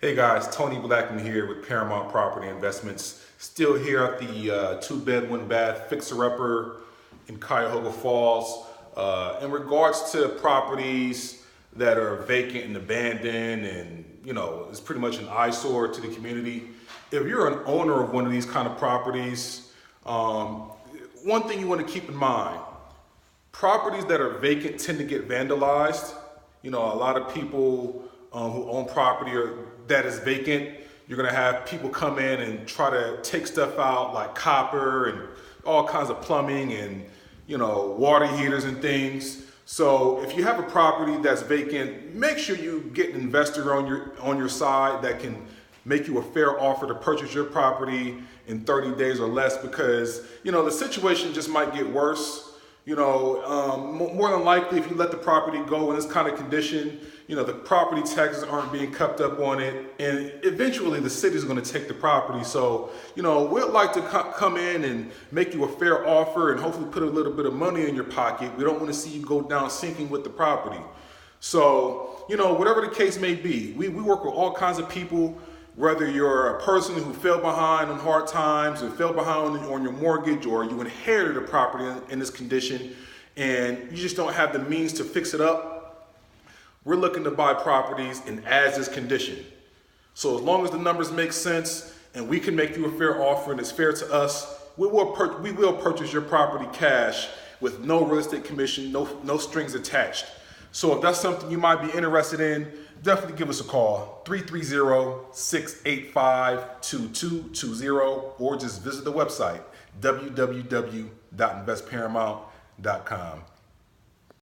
Hey guys, Tony Blackman here with Paramount Property Investments. Still here at the 2-bed, 1-bath fixer-upper in Cuyahoga Falls. In regards to properties that are vacant and abandoned and, it's pretty much an eyesore to the community. If you're an owner of one of these kind of properties, one thing you want to keep in mind, properties that are vacant tend to get vandalized. A lot of people who own property that is vacant, you're gonna have people come in and try to take stuff out like copper and all kinds of plumbing and water heaters and things. So if you have a property that's vacant, make sure you get an investor on your side that can make you a fair offer to purchase your property in 30 days or less, because the situation just might get worse. More than likely, if you let the property go in this kind of condition, the property taxes aren't being kept up on it, and eventually the city's going to take the property. So, we'd like to come in and make you a fair offer and hopefully put a little bit of money in your pocket. We don't want to see you go down sinking with the property. So, whatever the case may be, we work with all kinds of people. Whether you're a person who fell behind on hard times or fell behind on your mortgage, or you inherited a property in this condition and you just don't have the means to fix it up, we're looking to buy properties in as-is condition. So as long as the numbers make sense and we can make you a fair offer and it's fair to us, we will purchase your property cash with no real estate commission, no strings attached. So if that's something you might be interested in, definitely give us a call, 330-685-2220, or just visit the website, www.investparamount.com.